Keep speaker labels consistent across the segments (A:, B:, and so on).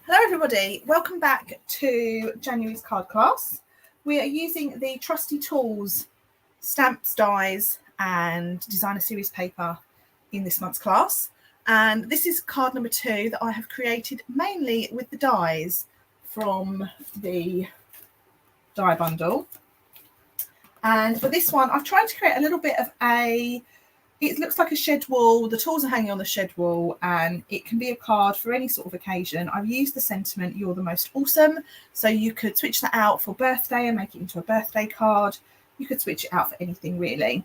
A: Hello everybody, welcome back to January's card class. We are using the Trusty Tools stamps, dies and designer series paper in this month's class, and this is card number 2 that I have created mainly with the dies from the die bundle. And for this one I've tried to create a little bit of it looks like a shed wall. The tools are hanging on the shed wall and it can be a card for any sort of occasion. I've used the sentiment, "You're the most awesome." So you could switch that out for birthday and make it into a birthday card. You could switch it out for anything really.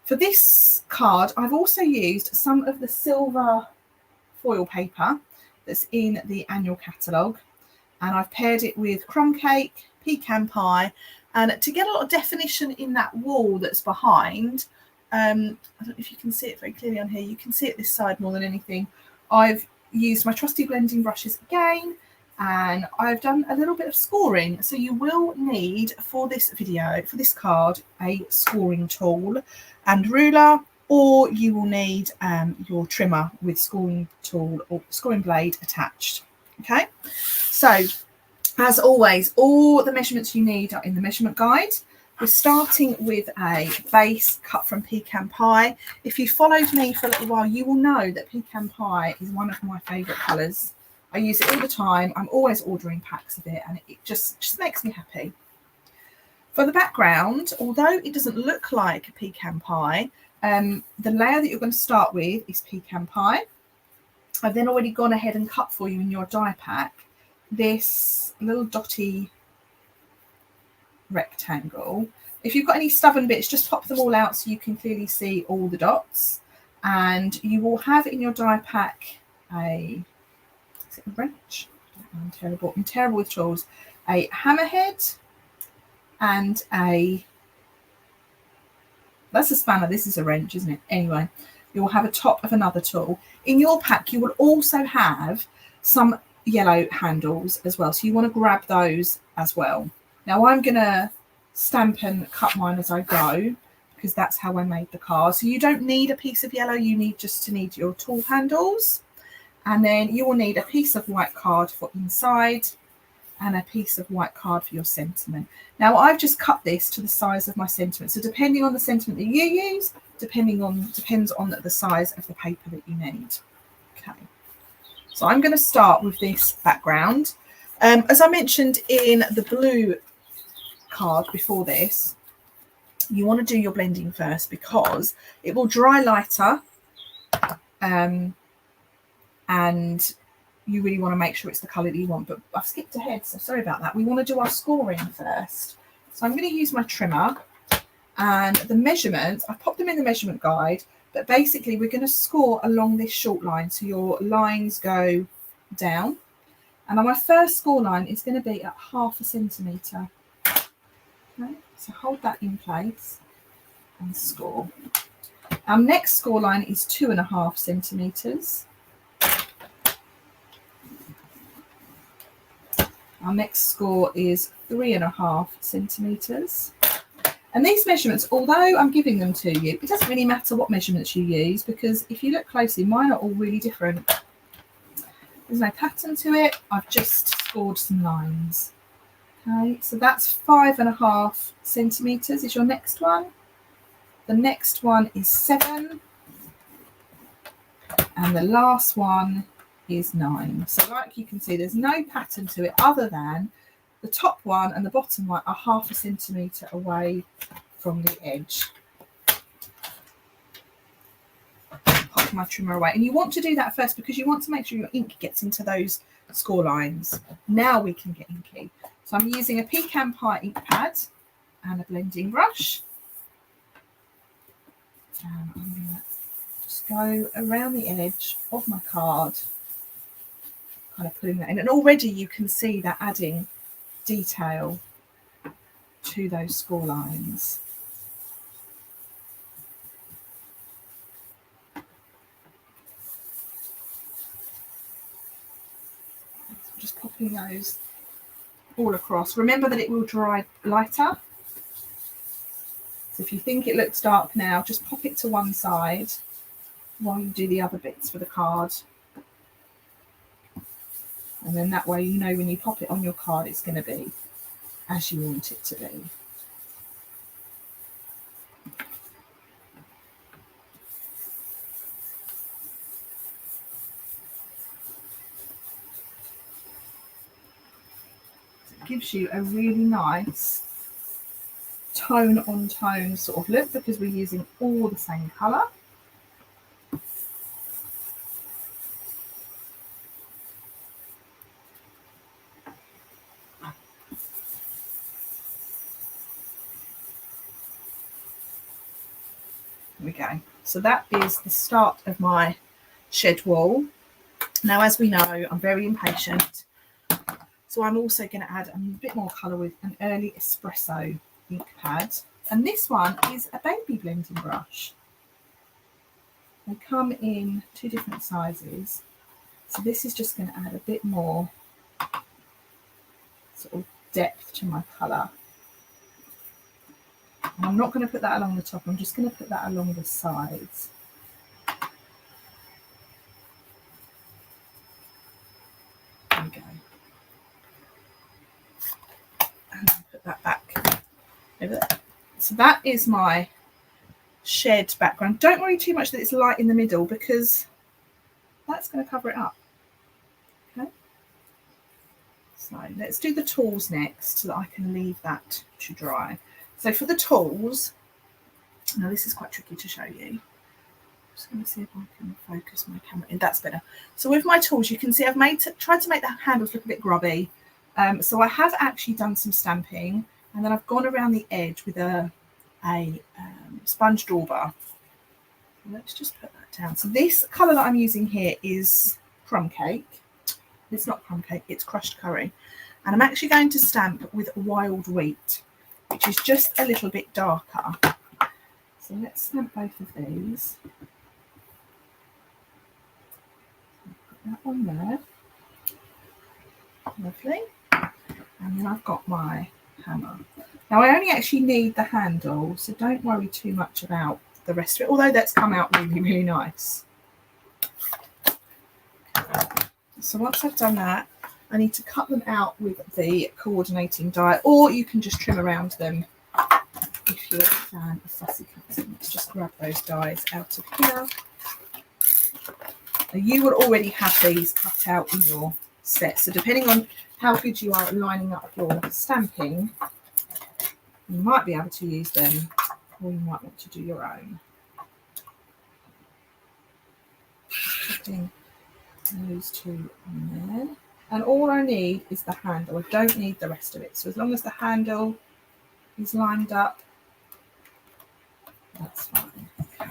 A: For this card, I've also used some of the silver foil paper that's in the annual catalogue. And I've paired it with crumb cake, pecan pie. And to get a lot of definition in that wall that's behind, I don't know if you can see it very clearly on here. You can see it this side more than anything. I've used my trusty blending brushes again, and I've done a little bit of scoring. So you will need for this video, for this card, a scoring tool and ruler, or you will need your trimmer with scoring tool or scoring blade attached. Okay, so as always, all the measurements you need are in the measurement guide. We're starting with a base cut from pecan pie. If you followed me for a little while, you will know that pecan pie is one of my favourite colours. I use it all the time. I'm always ordering packs of it, and it just makes me happy. For the background, although it doesn't look like a pecan pie, the layer that you're going to start with is pecan pie. I've then already gone ahead and cut for you in your die pack this little dotty rectangle. If you've got any stubborn bits, just pop them all out so you can clearly see all the dots. And you will have in your die pack is it a wrench? I'm terrible with tools. A hammerhead and that's a spanner. This is a wrench, isn't it? Anyway, you'll have a top of another tool. In your pack, you will also have some yellow handles as well. So you want to grab those as well. Now I'm going to stamp and cut mine as I go because that's how I made the card. So you don't need a piece of yellow, you need your tool handles. And then you will need a piece of white card for inside and a piece of white card for your sentiment. Now I've just cut this to the size of my sentiment. So depending on the sentiment that you use, depends on the size of the paper that you need. Okay. So I'm going to start with this background. As I mentioned in the blue card before this, you want to do your blending first because it will dry lighter, and you really want to make sure it's the colour that you want. But I've skipped ahead, so sorry about that. We want to do our scoring first. So I'm going to use my trimmer, and the measurements, I've popped them in the measurement guide, but basically we're going to score along this short line. So your lines go down. And on my first score line is going to be at 0.5 centimetre. Okay, so hold that in place and score. Our next score line is 2.5 centimetres. Our next score is 3.5 centimetres. And these measurements, although I'm giving them to you, it doesn't really matter what measurements you use because if you look closely, mine are all really different. There's no pattern to it. I've just scored some lines. Okay, so that's 5.5 centimetres is your next one. The next one is 7. And the last one is 9. So like you can see, there's no pattern to it other than the top one and the bottom one are 0.5 centimetre away from the edge. Pop my trimmer away, and you want to do that first because you want to make sure your ink gets into those score lines. Now we can get inky. So I'm using a pecan pie ink pad and a blending brush, and I'm going to just go around the edge of my card, kind of putting that in, and already you can see that adding detail to those score lines. Just popping those all across. Remember that it will dry lighter. So if you think it looks dark now, just pop it to one side while you do the other bits for the card. And then that way, you know, when you pop it on your card, it's going to be as you want it to be. It gives you a really nice tone on tone sort of look because we're using all the same colour. There we go. So that is the start of my shed wall. Now, as we know, I'm very impatient, so I'm also going to add a bit more colour with an early espresso ink pad. And this one is a baby blending brush. They come in 2 different sizes. So this is just going to add a bit more sort of depth to my colour. And I'm not going to put that along the top, I'm just going to put that along the sides. There we go. And I'll put that back over there. So that is my shed background. Don't worry too much that it's light in the middle because that's going to cover it up. Okay. So let's do the tools next so that I can leave that to dry. So for the tools, now this is quite tricky to show you. I'm just going to see if I can focus my camera in. That's better. So with my tools, you can see I've tried to make the handles look a bit grubby. So I have actually done some stamping, and then I've gone around the edge with a sponge dauber. Let's just put that down. So this colour that I'm using here is crumb cake. It's not crumb cake, it's crushed curry. And I'm actually going to stamp with wild wheat, which is just a little bit darker. So let's stamp both of these. Put that on there. Lovely. And then I've got my hammer. Now I only actually need the handle, so don't worry too much about the rest of it, although that's come out really, really nice. So once I've done that, I need to cut them out with the coordinating die, or you can just trim around them if you're a fan of fussy cutting. Let's just grab those dies out of here. Now, you will already have these cut out in your set, so depending on how good you are at lining up your stamping, you might be able to use them, or you might want to do your own. Putting those 2 on there. And all I need is the handle. I don't need the rest of it. So as long as the handle is lined up, that's fine. Okay.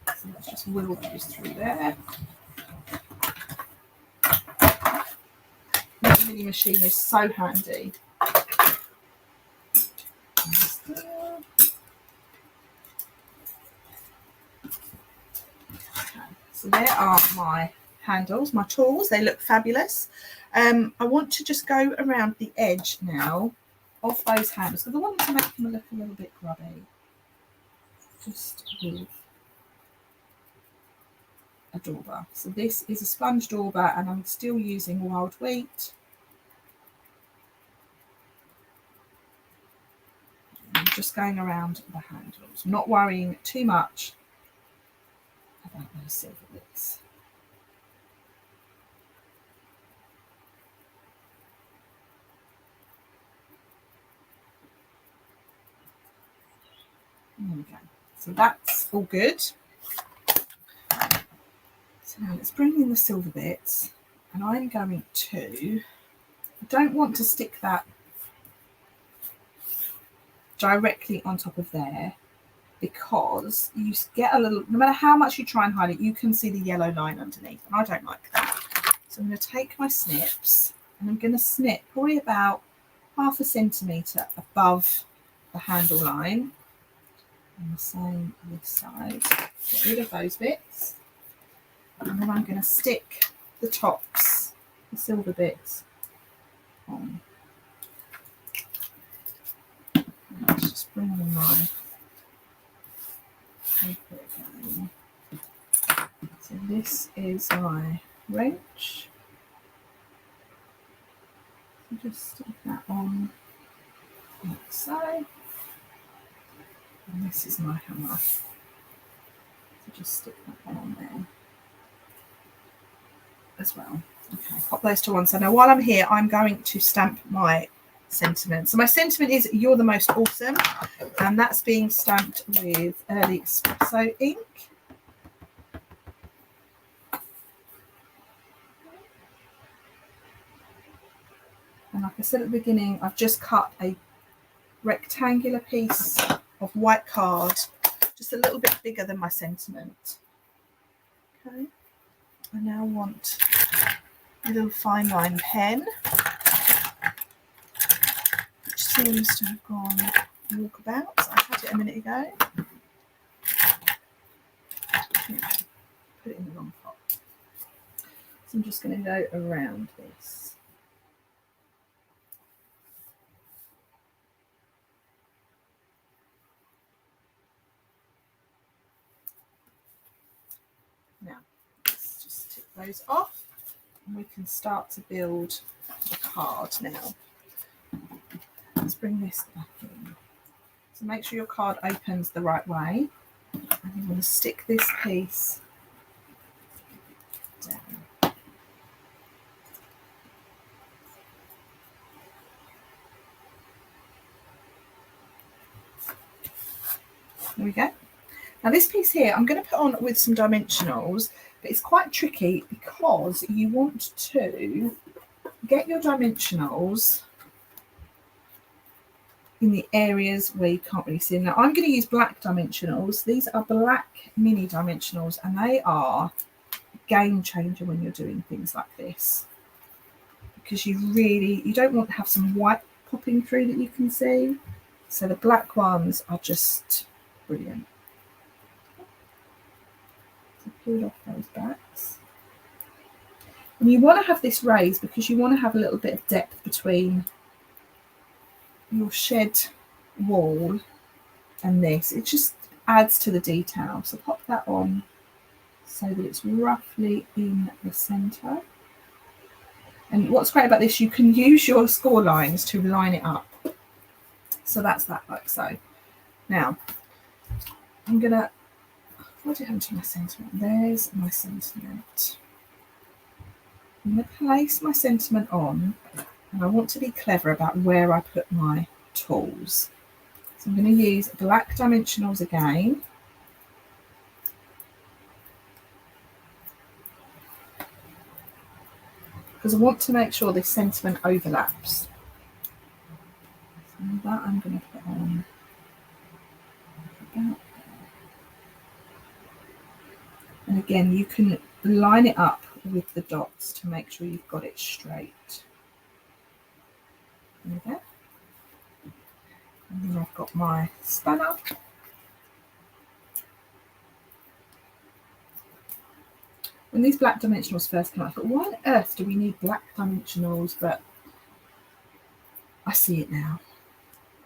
A: So let's just wheel those through there. The mini machine is so handy. So there are my handles, my tools. They look fabulous. I want to just go around the edge now of those handles because I want to make them look a little bit grubby. Just with a dauber. So this is a sponge dauber and I'm still using wild wheat. I'm just going around the handles, not worrying too much about those silver bits. There we go. So that's all good. So now let's bring in the silver bits, and I'm going to, I don't want to stick that directly on top of there because you get a little, no matter how much you try and hide it, you can see the yellow line underneath, and I don't like that. So I'm going to take my snips and I'm going to snip probably about 1/2 centimetre above the handle line. And the same this side. Get rid of those bits. And then I'm going to stick the tops, the silver bits, on. Let's just bring in my paper again. So this is my wrench. Just stick that on like so. And this is my hammer. So just stick that one on there as well. Okay, pop those to one side. Now while I'm here, I'm going to stamp my sentiment. So my sentiment is "You're the most awesome," and that's being stamped with Early Espresso ink. And like I said at the beginning, I've just cut a rectangular piece of white card, just a little bit bigger than my sentiment. Okay, I now want a little fine line pen, which seems to have gone walkabout. I had it a minute ago. Put it in the wrong pot. So I'm just going to go around this. Now, let's just take those off and we can start to build the card now. Let's bring this back in. So make sure your card opens the right way. And you want to stick this piece down. There we go. Now this piece here, I'm going to put on with some dimensionals, but it's quite tricky because you want to get your dimensionals in the areas where you can't really see them. Now I'm going to use black dimensionals. These are black mini dimensionals and they are a game changer when you're doing things like this, because you don't want to have some white popping through that you can see. So the black ones are just brilliant. So peel off those backs. And you want to have this raised because you want to have a little bit of depth between your shed wall and this. It just adds to the detail. So pop that on so that it's roughly in the centre. And what's great about this, you can use your score lines to line it up. So that's that, like so. Now, I'm going to, what do I have to my sentiment? There's my sentiment. I'm going to place my sentiment on, and I want to be clever about where I put my tools. So I'm going to use black dimensionals again. Because I want to make sure this sentiment overlaps. So that I'm going to put on about. And again, you can line it up with the dots to make sure you've got it straight. There we go. And then I've got my spanner. When these black dimensionals first came out, I thought, why on earth do we need black dimensionals? But I see it now.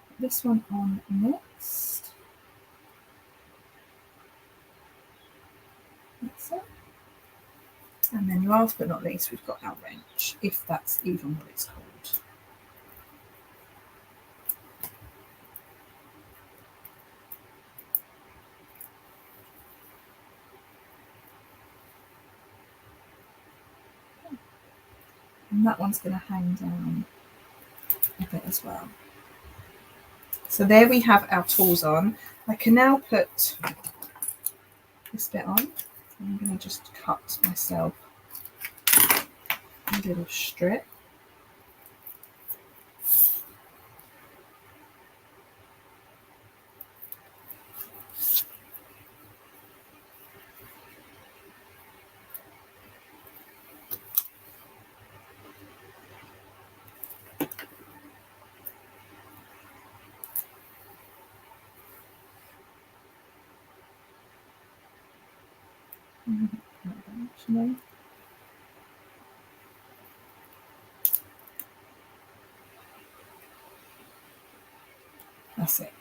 A: Put this one on next. That's it. And then last but not least, we've got our wrench, if that's even what it's called. And that one's going to hang down a bit as well. So there we have our tools on. I can now put this bit on. I'm going to just cut myself a little strip. That's it.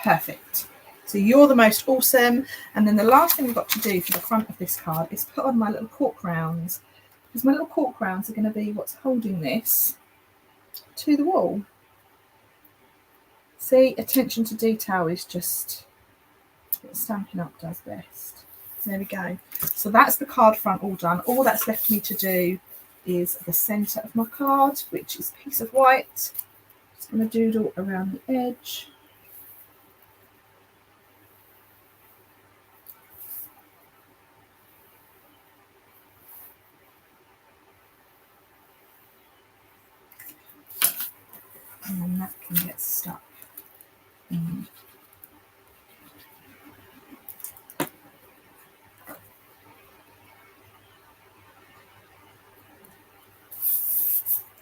A: Perfect. So you're the most awesome. And then the last thing we've got to do for the front of this card is put on my little cork rounds, because my little cork rounds are going to be what's holding this to the wall. See, attention to detail is just what Stampin' Up does best. There we go. So that's the card front all done. All that's left for me to do is the centre of my card, which is a piece of white. Just going to doodle around the edge. And then that can get stuck in.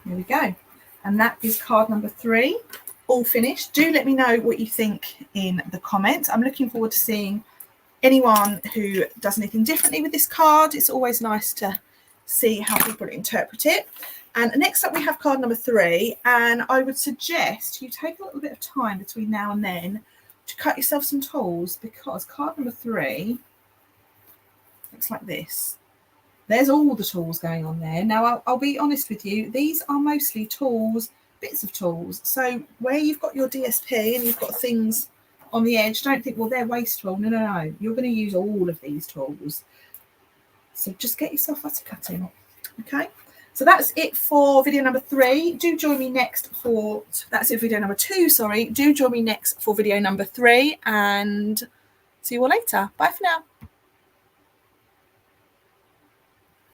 A: There we go. And that is card number 3, all finished. Do let me know what you think in the comments. I'm looking forward to seeing anyone who does anything differently with this card. It's always nice to see how people interpret it. And next up we have card number 3, and I would suggest you take a little bit of time between now and then to cut yourself some tools, because card number 3 looks like this. There's all the tools going on there. Now, I'll be honest with you, these are mostly tools, bits of tools. So where you've got your DSP and you've got things on the edge, don't think, well, they're wasteful. No, no, no. You're going to use all of these tools. So just get yourself at cutting. Okay. So that's it for video number 3. Do join me next for, that's it for video number 2, sorry. Do join me next for video number 3, and see you all later. Bye for now.